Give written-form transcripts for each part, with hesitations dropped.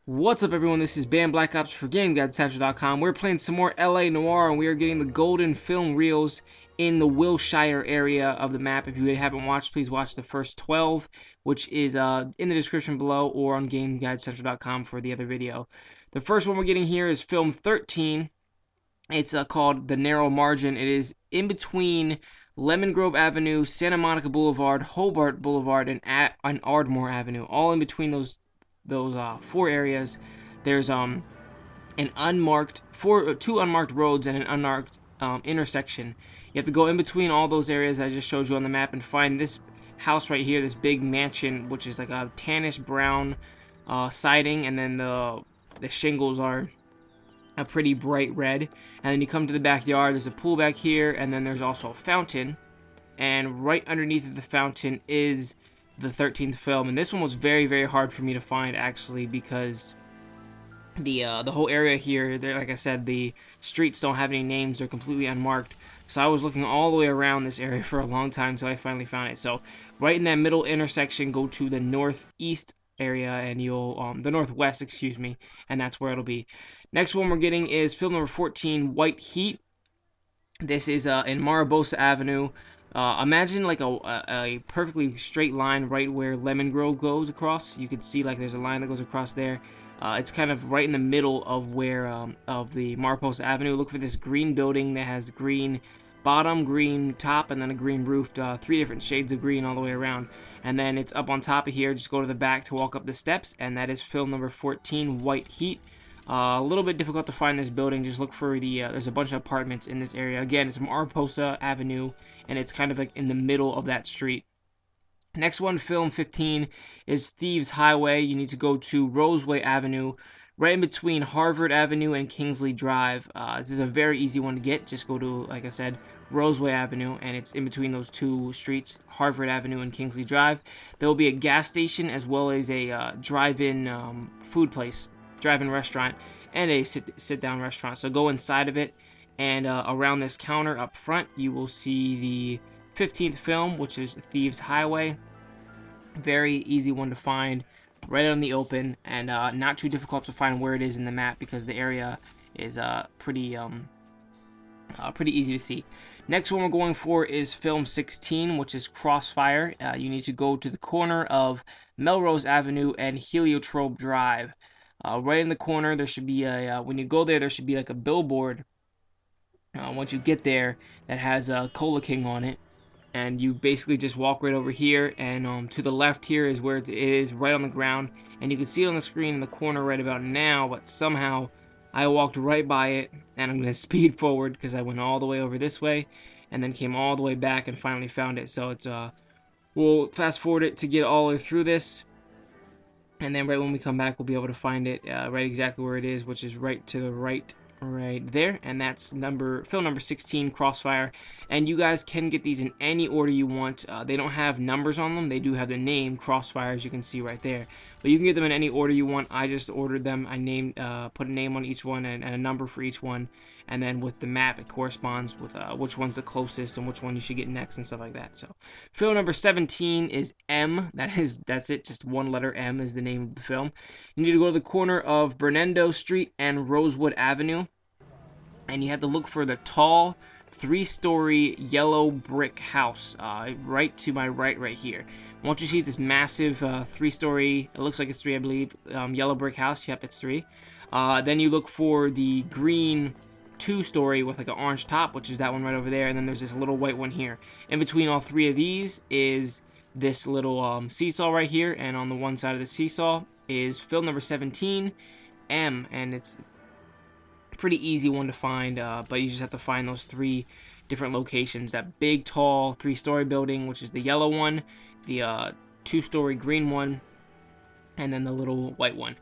What's up, everyone? This is Bam Black Ops for GameGuideCentral.com. We're playing some more LA Noire, and we are getting the golden film reels in the Wilshire area of the map. If you haven't watched, please watch the first 12, which is in the description below or on GameGuideCentral.com for the other video. The first one we're getting here is film 13. It's called The Narrow Margin. It is in between Lemon Grove Avenue, Santa Monica Boulevard, Hobart Boulevard, and Ardmore Avenue. All in between those four areas. There's an unmarked two unmarked roads and an unmarked intersection. You have to go in between all those areas I just showed you on the map and find this house right here, this big mansion, which is like a tannish brown siding, and then the shingles are a pretty bright red. And then you come to the backyard. There's a pool back here, and then there's also a fountain. And right underneath the fountain is the 13th film, and this one was very, very hard for me to find, actually, because the whole area here, like I said, the streets don't have any names. They're completely unmarked. So I was looking all the way around this area for a long time until I finally found it. So right in that middle intersection, go to the northeast area, and you'll the northwest, excuse me, and that's where it'll be. Next one we're getting is film number 14, White Heat. This is in Mariposa Avenue. Imagine like a perfectly straight line right where Lemon Grove goes across. You can see like there's a line that goes across there. It's kind of right in the middle of where of the Mariposa Avenue. Look for this green building that has green bottom, green top, and then a green roof. Three different shades of green all the way around. And then it's up on top of here. Just go to the back to walk up the steps, and that is film number 14, White Heat. A little bit difficult to find this building. Just look for the, there's a bunch of apartments in this area. Again, it's Mariposa Avenue, and it's kind of like in the middle of that street. Next one, film 15, is Thieves Highway. You need to go to Roseway Avenue, right in between Harvard Avenue and Kingsley Drive. This is a very easy one to get. Just go to, like I said, Roseway Avenue, and it's in between those two streets, Harvard Avenue and Kingsley Drive. There will be a gas station as well as a drive-in food place, drive-in restaurant, and a sit-down restaurant. So go inside of it, and around this counter up front, you will see the 15th film, which is Thieves Highway. Very easy one to find, right out in the open, and not too difficult to find where it is in the map because the area is pretty easy to see. Next one we're going for is film 16, which is Crossfire. You need to go to the corner of Melrose Avenue and Heliotrope Drive. Right in the corner, there should be a, when you go there, there should be like a billboard once you get there that has Cola King on it. And you basically just walk right over here, and to the left here is where it is, right on the ground. And you can see it on the screen in the corner right about now, but somehow I walked right by it, and I'm going to speed forward because I went all the way over this way, and then came all the way back and finally found it. So it's, we'll fast forward it to get all the way through this. And then right when we come back, we'll be able to find it right exactly where it is, which is right to the right there. And that's film number 16, Crossfire. And you guys can get these in any order you want. They don't have numbers on them. They do have the name Crossfire, as you can see right there. But you can get them in any order you want. I just ordered them. I named, put a name on each one and a number for each one. And then with the map, it corresponds with which one's the closest and which one you should get next and stuff like that. So, film number 17 is M. That's it. Just one letter M is the name of the film. You need to go to the corner of Bernardo Street and Rosewood Avenue, and you have to look for the tall, 3-story yellow brick house right to my right here. Once you see this massive 3-story, it looks like it's 3, I believe, yellow brick house. Yep, it's 3. Then you look for the green 2-story with like an orange top, which is that one right over there, and then there's this little white one here. In between all 3 of these is this little seesaw right here, and on the one side of the seesaw is film number 17, M, and it's a pretty easy one to find, but you just have to find those 3 different locations. That big, tall 3-story building, which is the yellow one, the 2-story green one, and then the little white one.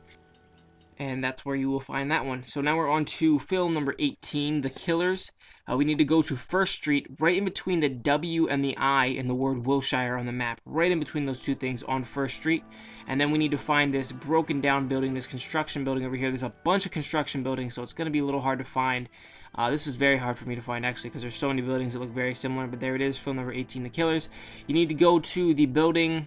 And that's where you will find that one. So now we're on to film number 18, The Killers. We need to go to First Street, right in between the W and the I in the word Wilshire on the map. Right in between those two things on First Street. And then we need to find this broken down building, this construction building over here. There's a bunch of construction buildings, so it's going to be a little hard to find. This was very hard for me to find, actually, because there's so many buildings that look very similar. But there it is, film number 18, The Killers. You need to go to the building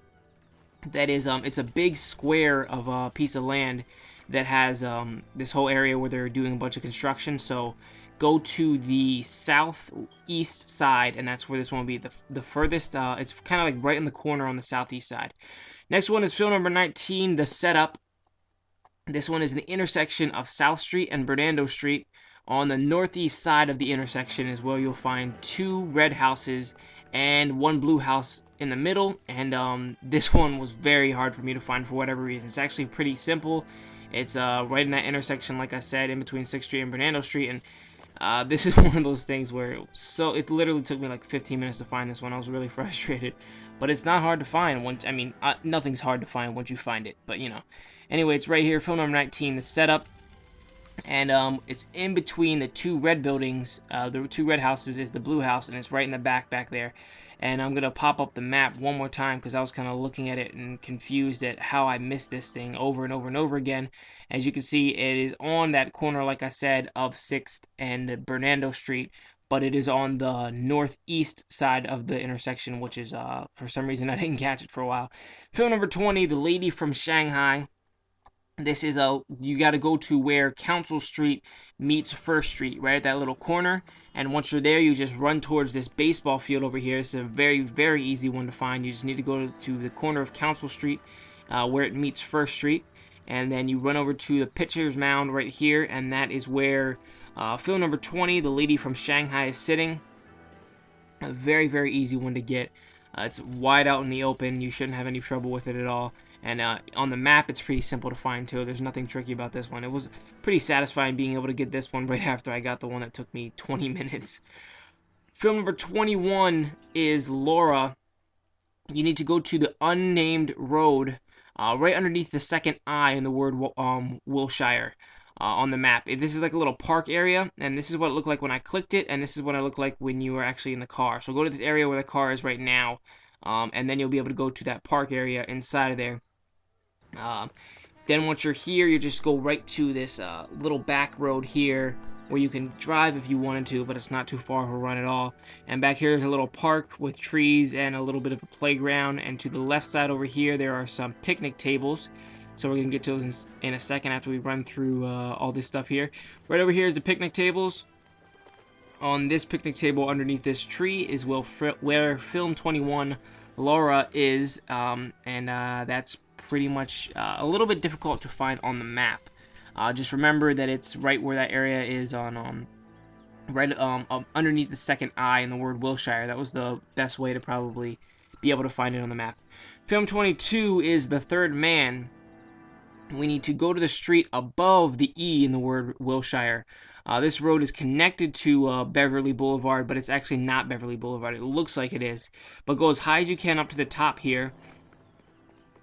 that is, it's a big square of a piece of land that has this whole area where they're doing a bunch of construction. So go to the southeast side, and that's where this one will be the furthest. It's kind of like right in the corner on the southeast side. Next one is film number 19, The Setup. This one is the intersection of South Street and Bernardo Street. On the northeast side of the intersection is where you'll find 2 red houses and 1 blue house in the middle. And this one was very hard for me to find for whatever reason. It's actually pretty simple. It's right in that intersection, like I said, in between 6th Street and Bernardo Street. And this is one of those things where it literally took me like 15 minutes to find this one. I was really frustrated. But it's not hard to find once. I mean, nothing's hard to find once you find it. But you know, anyway, it's right here, film number 19, The Setup. And it's in between the 2 red buildings. The 2 red houses is the blue house, and it's right in the back there. And I'm gonna pop up the map one more time because I was kind of looking at it and confused at how I missed this thing over and over and over again. As you can see, it is on that corner, like I said, of 6th and Bernardo Street, but it is on the northeast side of the intersection, which is for some reason I didn't catch it for a while. Film number 20, The Lady from Shanghai. This is you got to go to where Council Street meets First Street, right at that little corner. And once you're there, you just run towards this baseball field over here. It's a very, very easy one to find. You just need to go to the corner of Council Street where it meets First Street. And then you run over to the pitcher's mound right here. And that is where film number 20, The Lady from Shanghai, is sitting. A very, very easy one to get. It's wide out in the open. You shouldn't have any trouble with it at all. And on the map, it's pretty simple to find, too. There's nothing tricky about this one. It was pretty satisfying being able to get this one right after I got the one that took me 20 minutes. Film number 21 is Laura. You need to go to the unnamed road right underneath the second I in the word Wilshire on the map. This is like a little park area, and this is what it looked like when I clicked it, and this is what it looked like when you were actually in the car. So go to this area where the car is right now, and then you'll be able to go to that park area inside of there. Then once you're here, you just go right to this little back road here where you can drive if you wanted to, but it's not too far of a run at all. And back here is a little park with trees and a little bit of a playground. And to the left side over here, there are some picnic tables. So we're going to get to those in a second after we run through all this stuff here. Right over here is the picnic tables. On this picnic table underneath this tree is where film 21 Laura is, and that's pretty much a little bit difficult to find on the map. Just remember that it's right where that area is on right underneath the second I in the word Wilshire. That was the best way to probably be able to find it on the map. Film 22 is The Third Man. We need to go to the street above the E in the word Wilshire. This road is connected to Beverly Boulevard, but it's actually not Beverly Boulevard. It looks like it is. But go as high as you can up to the top here.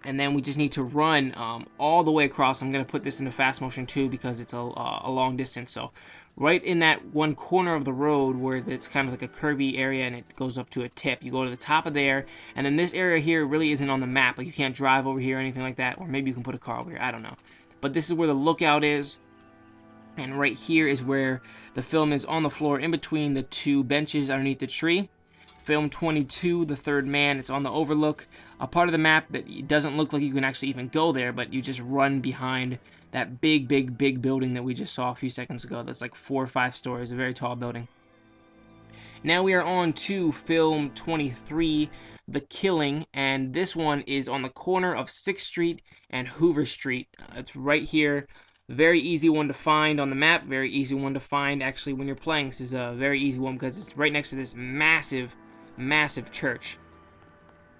And then we just need to run all the way across. I'm going to put this into fast motion too because it's a long distance. So right in that one corner of the road where it's kind of like a curvy area and it goes up to a tip, you go to the top of there. And then this area here really isn't on the map. Like you can't drive over here or anything like that. Or maybe you can put a car over here. I don't know. But this is where the lookout is. And right here is where the film is on the floor in between the 2 benches underneath the tree. Film 22, The Third Man, it's on the overlook. A part of the map that it doesn't look like you can actually even go there, but you just run behind that big building that we just saw a few seconds ago. That's like 4 or 5 stories, a very tall building. Now we are on to film 23, The Killing, and this one is on the corner of 6th Street and Hoover Street. It's right here. Very easy one to find on the map, very easy one to find actually when you're playing. This is a very easy one because it's right next to this massive church.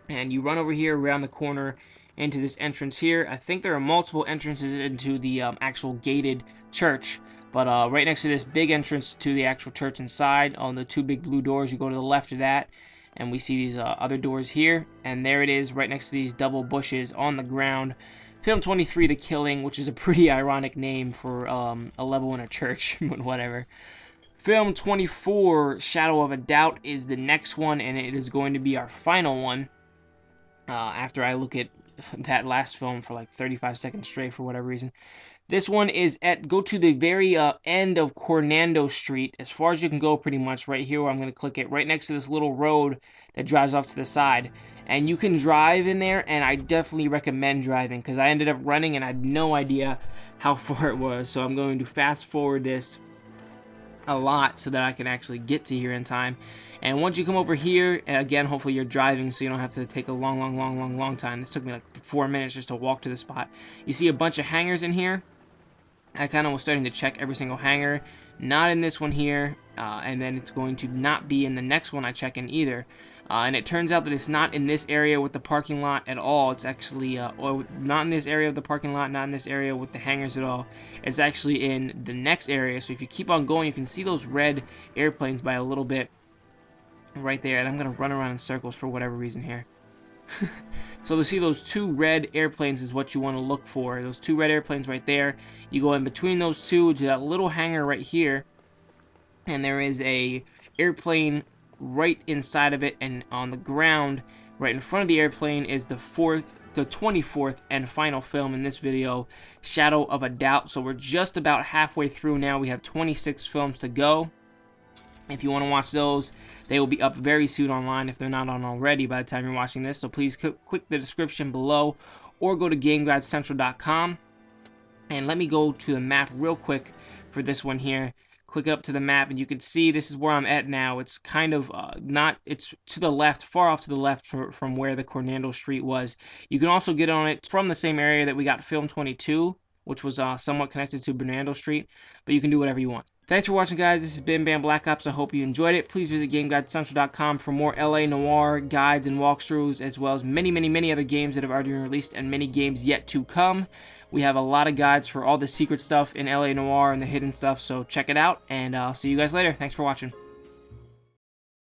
And you run over here around the corner into this entrance here. I think there are multiple entrances into the actual gated church, but right next to this big entrance to the actual church inside, on the 2 big blue doors, you go to the left of that, and we see these other doors here, and there it is right next to these double bushes on the ground. Film 23, The Killing, which is a pretty ironic name for a level in a church, but whatever. Film 24, Shadow of a Doubt, is the next one, and it is going to be our final one. After I look at that last film for like 35 seconds straight for whatever reason. This one is go to the very end of Coronado Street, as far as you can go pretty much, right here where I'm going to click it, right next to this little road that drives off to the side. And you can drive in there, and I definitely recommend driving, because I ended up running and I had no idea how far it was. So I'm going to fast forward this a lot so that I can actually get to here in time. And once you come over here, and again, hopefully you're driving so you don't have to take a long time. This took me like 4 minutes just to walk to the spot. You see a bunch of hangars in here. I kind of was starting to check every single hangar. Not in this one here, and then it's going to not be in the next one I check in either. And it turns out that it's not in this area with the parking lot at all. It's actually, or not in this area of the parking lot, not in this area with the hangars at all. It's actually in the next area. So if you keep on going, you can see those red airplanes by a little bit right there. And I'm going to run around in circles for whatever reason here. So to see those 2 red airplanes is what you want to look for. Those 2 red airplanes right there. You go in between those 2 to that little hangar right here. And there is a airplane right inside of it, and on the ground right in front of the airplane is the 24th and final film in this video, Shadow of a Doubt. So we're just about halfway through now. We have 26 films to go. If you want to watch those, they will be up very soon online if they're not on already by the time you're watching this. So please click the description below or go to GameGuideCentral.com. And let me go to the map real quick for this one here. Click up to the map and you can see this is where I'm at now. It's kind of it's to the left, far off to the left from where the Cornando Street was. You can also get on it from the same area that we got film 22, which was somewhat connected to Bernardo Street, but you can do whatever you want. Thanks for watching, guys. This has been Bam Black Ops. I hope you enjoyed it. Please visit GameGuideCentral.com for more LA Noire guides and walkthroughs, as well as many other games that have already been released and many games yet to come. We have a lot of guides for all the secret stuff in LA Noire and the hidden stuff, so check it out, and I'll see you guys later. Thanks for watching.